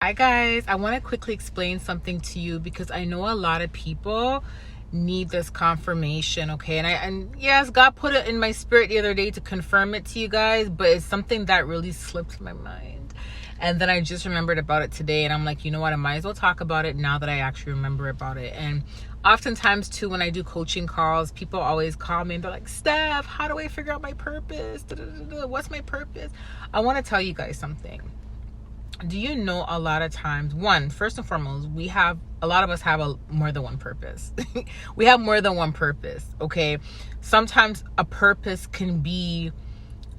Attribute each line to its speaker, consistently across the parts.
Speaker 1: Hi guys, I want to quickly explain something to you because I know a lot of people need this confirmation, okay? And yes, God put it in my spirit the other day to confirm it to you guys, but it's something that really slipped my mind. And then I just remembered about it today, and I'm like, you know what, I might as well talk about it now that I actually remember about it. And oftentimes too, when I do coaching calls, people always call me and they're like, Steph, how do I figure out my purpose? What's my purpose? I want to tell you guys something. Do you know a lot of times, first and foremost, a lot of us have more than one purpose. We have more than one purpose, okay? Sometimes a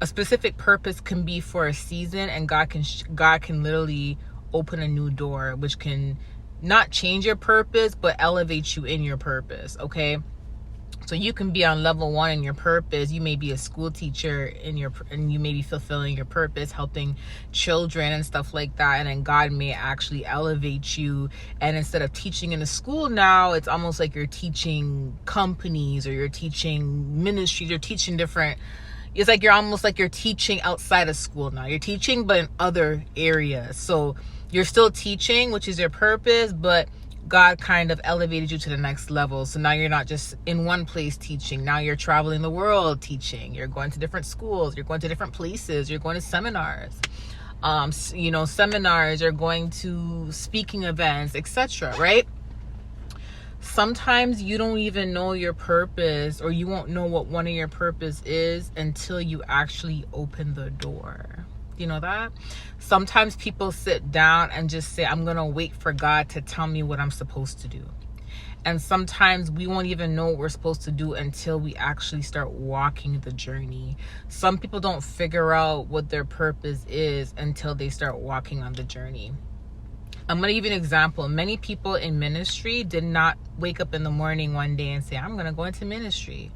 Speaker 1: specific purpose can be for a season, and God can literally open a new door, which can not change your purpose, but elevate you in your purpose, okay? So you can be on level 1 in your purpose. You may be a school teacher and you may be fulfilling your purpose, helping children and stuff like that. And then God may actually elevate you. And instead of teaching in a school now, it's almost like you're teaching companies or you're teaching ministries. You're teaching different. It's like you're teaching outside of school now. You're teaching, but in other areas. So you're still teaching, which is your purpose, but God kind of elevated you to the next level. So now you're not just in one place teaching. Now you're traveling the world teaching. You're going to different schools. You're going to different places. You're going to seminars. Seminars. You're going to speaking events, etc. Right? Sometimes you don't even know your purpose, or you won't know what one of your purpose is until you actually open the door. You know that? Sometimes people sit down and just say, I'm going to wait for God to tell me what I'm supposed to do. And sometimes we won't even know what we're supposed to do until we actually start walking the journey. Some people don't figure out what their purpose is until they start walking on the journey. I'm going to give you an example. Many people in ministry did not wake up in the morning one day and say, I'm going to go into ministry.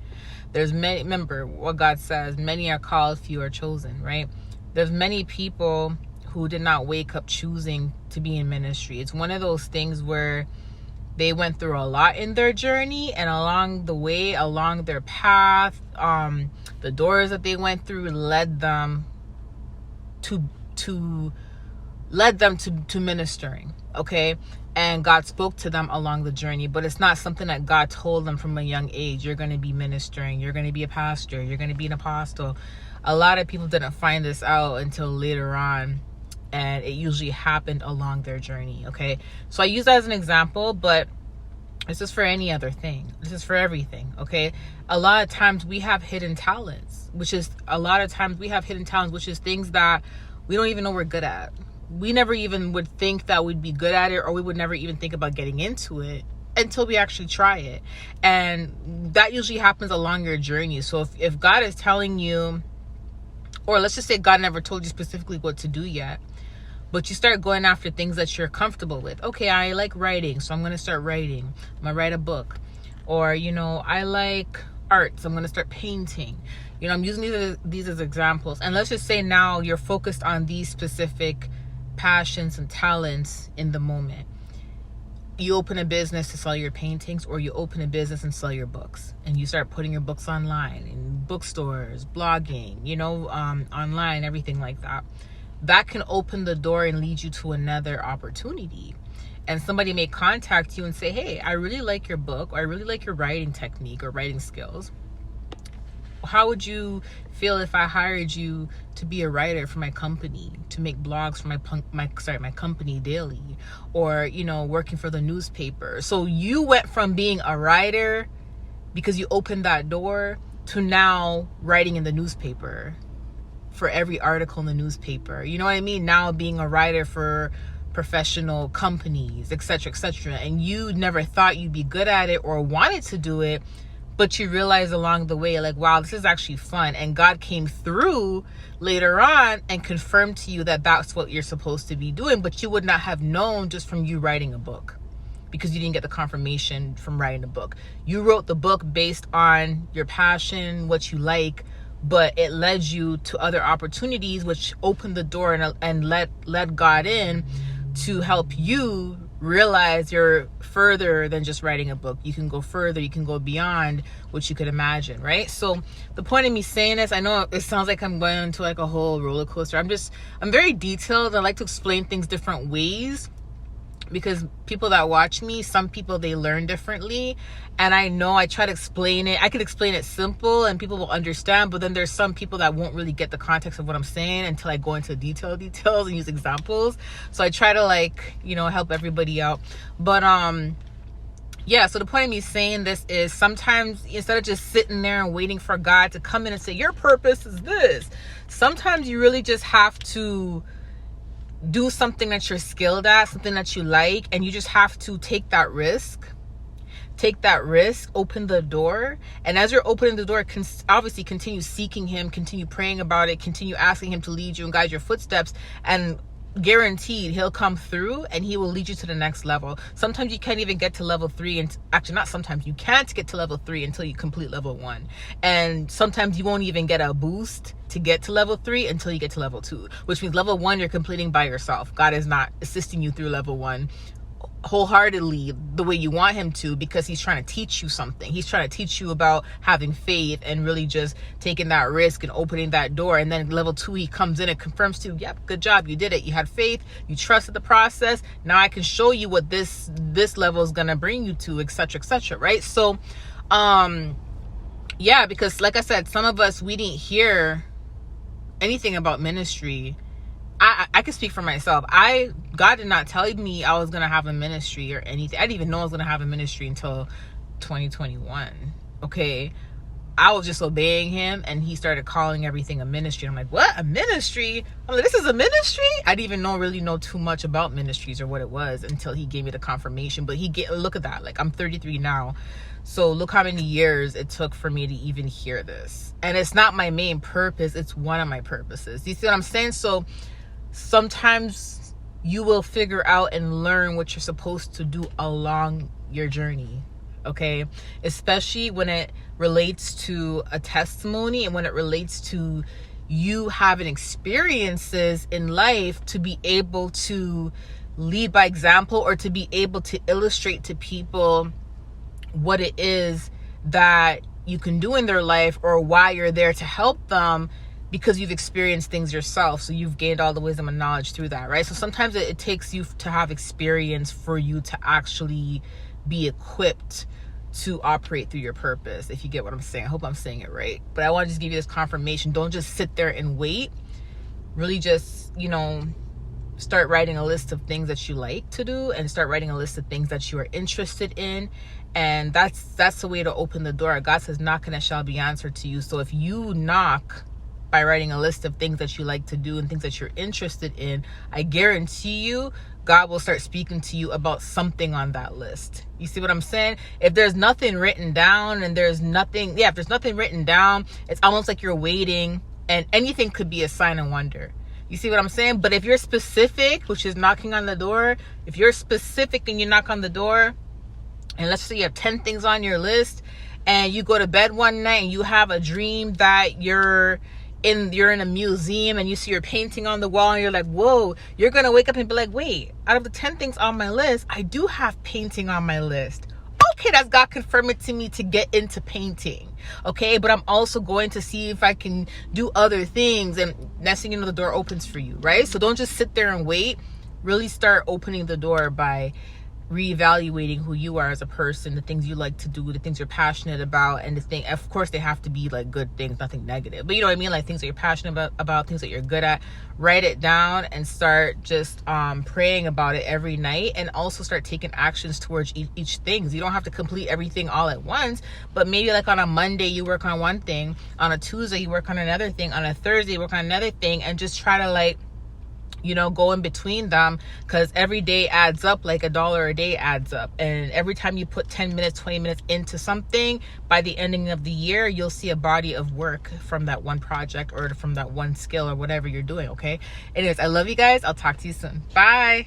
Speaker 1: Remember what God says, many are called, few are chosen, right? There's many people who did not wake up choosing to be in ministry. It's one of those things where they went through a lot in their journey, and along the way, along their path, the doors that they went through led them to ministering, okay? And God spoke to them along the journey, but it's not something that God told them from a young age. You're going to be ministering. You're going to be a pastor. You're going to be an apostle. A lot of people didn't find this out until later on, and it usually happened along their journey, okay? So I use that as an example, but this is for any other thing. This is for everything, okay? A lot of times we have hidden talents, which is things that we don't even know we're good at. We never even would think that we'd be good at it, or we would never even think about getting into it until we actually try it. And that usually happens along your journey. So if God is telling you, or let's just say God never told you specifically what to do yet, but you start going after things that you're comfortable with. Okay, I like writing, so I'm going to start writing. I'm going to write a book. Or, I like art, so I'm going to start painting. I'm using these as examples. And let's just say now you're focused on these specific passions and talents in the moment. You open a business to sell your paintings, or you open a business and sell your books, and you start putting your books online in bookstores, blogging, online, everything like that. That can open the door and lead you to another opportunity. And somebody may contact you and say, hey, I really like your book, or I really like your writing technique or writing skills. How would you feel if I hired you to be a writer for my company, to make blogs for my company daily, or, working for the newspaper? So you went from being a writer because you opened that door to now writing in the newspaper for every article in the newspaper. You know what I mean? Now being a writer for professional companies, etc., and you never thought you'd be good at it or wanted to do it, but you realize along the way, like, wow, this is actually fun. And God came through later on and confirmed to you that that's what you're supposed to be doing, but you would not have known just from you writing a book, because you didn't get the confirmation from writing a book. You wrote the book based on your passion, what you like, but it led you to other opportunities, which opened the door and let God in to help you realize you're further than just writing a book. You can go further, you can go beyond what you could imagine, right? So the point of me saying this, I know it sounds like I'm going into like a whole roller coaster. I'm very detailed. I like to explain things different ways, because people that watch me, some people, they learn differently. And I know I try to explain it. I could explain it simple and people will understand, but then there's some people that won't really get the context of what I'm saying until I go into details and use examples. So I try to, like, you know, help everybody out. But yeah, so the point of me saying this is, sometimes instead of just sitting there and waiting for God to come in and say, your purpose is this, sometimes you really just have to do something that you're skilled at, something that you like, and you just have to take that risk, open the door. And as you're opening the door, obviously continue seeking him, continue praying about it, continue asking him to lead you and guide your footsteps, and guaranteed he'll come through and he will lead you to the next level. Sometimes you can't even get to level 3, and actually not sometimes, you can't get to level 3 until you complete level 1. And sometimes you won't even get a boost to get to level 3 until you get to level 2, which means level 1 you're completing by yourself. God is not assisting you through level 1 wholeheartedly the way you want him to, because he's trying to teach you something. He's trying to teach you about having faith and really just taking that risk and opening that door. And then level 2, he comes in and confirms to you, yep, good job, you did it, you had faith, you trusted the process, now I can show you what this level is gonna bring you to, etc., etc., right? So yeah, because like I said, some of us, we didn't hear anything about ministry. I can speak for myself. God did not tell me I was going to have a ministry or anything. I didn't even know I was going to have a ministry until 2021. Okay. I was just obeying him, and he started calling everything a ministry. I'm like, what? A ministry? I'm like, this is a ministry? I didn't even really know too much about ministries or what it was until he gave me the confirmation. But look at that. Like, I'm 33 now. So look how many years it took for me to even hear this. And it's not my main purpose. It's one of my purposes. You see what I'm saying? So sometimes you will figure out and learn what you're supposed to do along your journey, okay? Especially when it relates to a testimony and when it relates to you having experiences in life to be able to lead by example, or to be able to illustrate to people what it is that you can do in their life, or why you're there to help them, because you've experienced things yourself. So you've gained all the wisdom and knowledge through that, right? So sometimes it takes you to have experience for you to actually be equipped to operate through your purpose, if you get what I'm saying. I hope I'm saying it right. But I want to just give you this confirmation. Don't just sit there and wait. Really just, you know, start writing a list of things that you like to do, and start writing a list of things that you are interested in. And that's the way to open the door. God says, knock and it shall be answered to you. So if you knock by writing a list of things that you like to do and things that you're interested in, I guarantee you God will start speaking to you about something on that list. You see what I'm saying? If there's nothing written down, and if there's nothing written down, it's almost like you're waiting, and anything could be a sign and wonder. You see what I'm saying? But if you're specific, which is knocking on the door, if you're specific and you knock on the door, and let's say you have 10 things on your list, and you go to bed one night and you have a dream that you're in a museum and you see your painting on the wall, and you're like, whoa, you're gonna wake up and be like, wait, out of the 10 things on my list, I do have painting on my list. Okay, that's God confirming to me to get into painting. Okay, but I'm also going to see if I can do other things, and next thing you know, the door opens for you, right? So don't just sit there and wait. Really start opening the door by reevaluating who you are as a person, the things you like to do, the things you're passionate about, and of course they have to be like good things, nothing negative, but you know what I mean, like things that you're passionate about, things that you're good at. Write it down and start just praying about it every night, and also start taking actions towards each thing. You don't have to complete everything all at once, but maybe like on a Monday you work on one thing, on a Tuesday you work on another thing, on a Thursday you work on another thing, and just try to, like, you know, go in between them, because every day adds up. Like $1 a day adds up, and every time you put 10 minutes 20 minutes into something, by the ending of the year you'll see a body of work from that one project, or from that one skill, or whatever you're doing. Okay, anyways, I love you guys. I'll talk to you soon. Bye.